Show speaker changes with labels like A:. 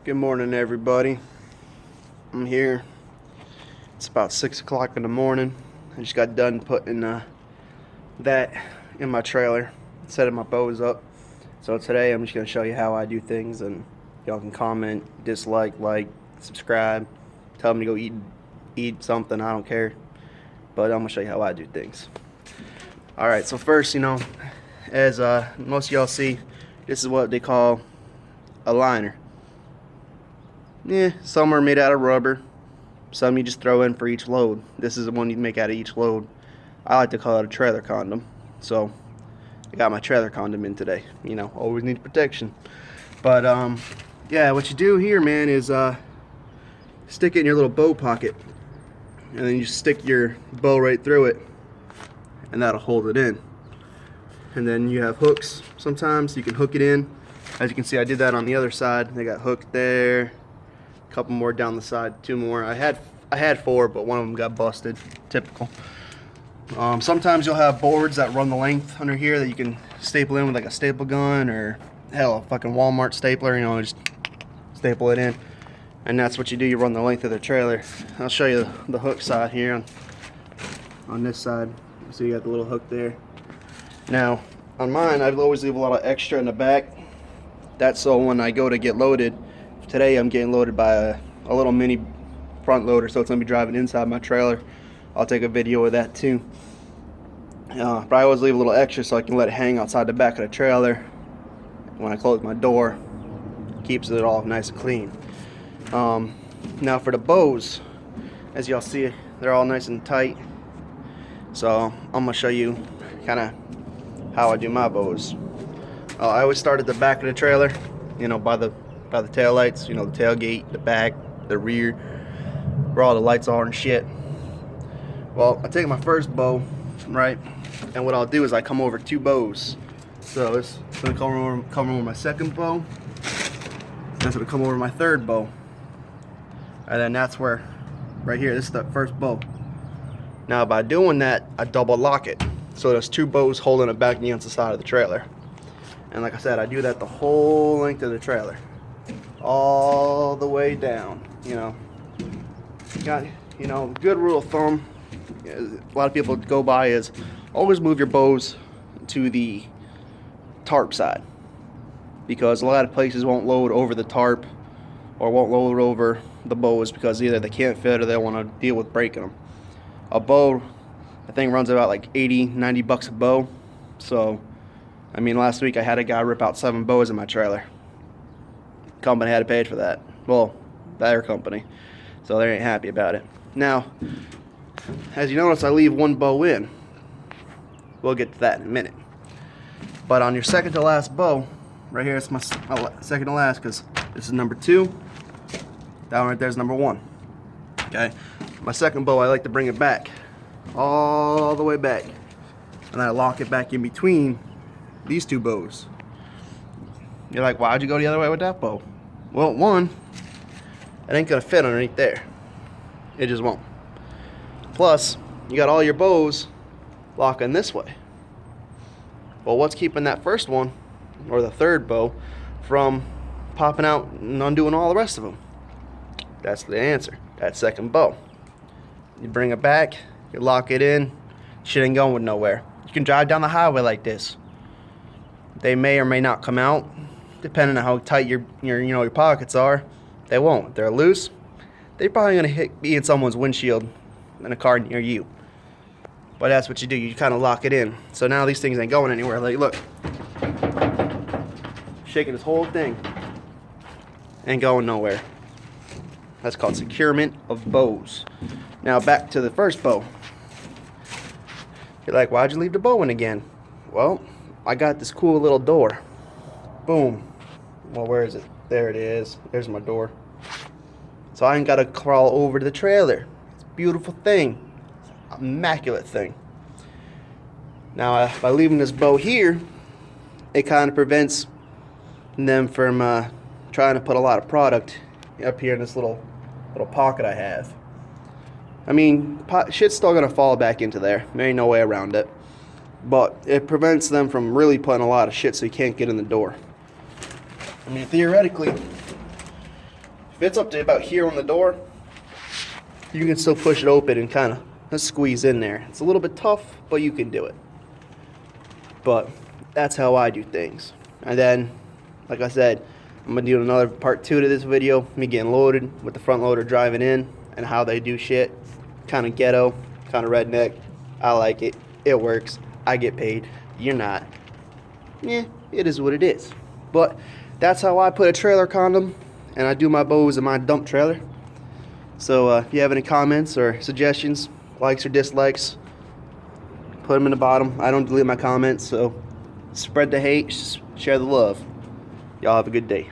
A: Good morning, everybody. I'm here. It's about 6 o'clock in the morning. I just got done putting that in my trailer, setting my bows up. So today I'm just going to show you how I do things, and y'all can comment, dislike, like, subscribe, tell me to go eat something, I don't care. But I'm going to show you how I do things. Alright, so first, as most of y'all see, this is what they call a liner. Yeah, some are made out of rubber. Some you just throw in for each load. This is the one you make out of each load. I like to call it a trailer condom. So I got my trailer condom in today. Always need protection. But yeah, what you do here, man, is stick it in your little bow pocket, and then you stick your bow right through it, and that'll hold it in. And then you have hooks. Sometimes you can hook it in. As you can see, I did that on the other side. They got hooked there. Couple more down the side, 2 more. I had 4, but one of them got busted. Typical. Sometimes you'll have boards that run the length under here that you can staple in with like a staple gun, or hell, a fucking Walmart stapler. Just staple it in, and that's what you do. You run the length of the trailer. I'll show you the hook side here on this side. So you got the little hook there. Now on mine, I always leave a lot of extra in the back. That's so when I go to get loaded. Today I'm getting loaded by a little mini front loader, so it's going to be driving inside my trailer. I'll take a video of that too. But I always leave a little extra so I can let it hang outside the back of the trailer. When I close my door, keeps it all nice and clean. Now for the bows, as y'all see, they're all nice and tight. So I'm going to show you kind of how I do my bows. I always start at the back of the trailer, by the tail lights, the tailgate, the back, the rear, where all the lights are and shit. Well, I take my first bow, right, and what I'll do is I come over 2 bows. So it's gonna come over my second bow. That's gonna come over my third bow, and then that's where, right here, this is the first bow. Now by doing that, I double lock it, so there's 2 bows holding it back against the side of the trailer. And like I said, I do that the whole length of the trailer, all the way down. Good rule of thumb a lot of people go by is always move your bows to the tarp side, because a lot of places won't load over the tarp or won't load over the bows because either they can't fit or they want to deal with breaking them. A bow, I think, runs about like 80-90 bucks a bow. So last week I had a guy rip out 7 bows in my trailer. Company had to pay for that. Well, their company. So they ain't happy about it. Now, as you notice, I leave 1 bow in. We'll get to that in a minute. But on your second to last bow, right here, it's my second to last, because this is number 2. That one right there is number 1. Okay? My second bow, I like to bring it back. All the way back. And I lock it back in between these 2 bows. You're like, why'd you go the other way with that bow? Well, one, it ain't gonna fit underneath there. It just won't. Plus, you got all your bows locking this way. Well, what's keeping that first one, or the third bow, from popping out and undoing all the rest of them? That's the answer. That second bow. You bring it back, you lock it in, shit ain't going nowhere. You can drive down the highway like this. They may or may not come out, depending on how tight your pockets are. They won't. If they're loose, they're probably gonna be in someone's windshield in a car near you. But that's what you do. You kind of lock it in. So now these things ain't going anywhere. Like, look, shaking this whole thing, ain't going nowhere. That's called securement of bows. Now back to the first bow. You're like, why'd you leave the bow in again? Well, I got this cool little door. Boom. Well, where is it? There it is. There's my door. So I ain't got to crawl over to the trailer. It's a beautiful thing. It's an immaculate thing. Now, by leaving this bow here, it kind of prevents them from trying to put a lot of product up here in this little pocket I have. Shit's still going to fall back into there. There ain't no way around it. But it prevents them from really putting a lot of shit so you can't get in the door. Theoretically, If it's up to about here on the door, you can still push it open and kind of squeeze in there. It's a little bit tough, but you can do it. But that's how I do things. And then, like I said, I'm going to do another part 2 to this video, me getting loaded with the front loader driving in and how they do shit. Kind of ghetto, kind of redneck. I like it. It works. I get paid. You're not. Yeah, it is what it is. But that's how I put a trailer condom, and I do my bows in my dump trailer. So if you have any comments or suggestions, likes or dislikes, put them in the bottom. I don't delete my comments, so spread the hate, share the love. Y'all have a good day.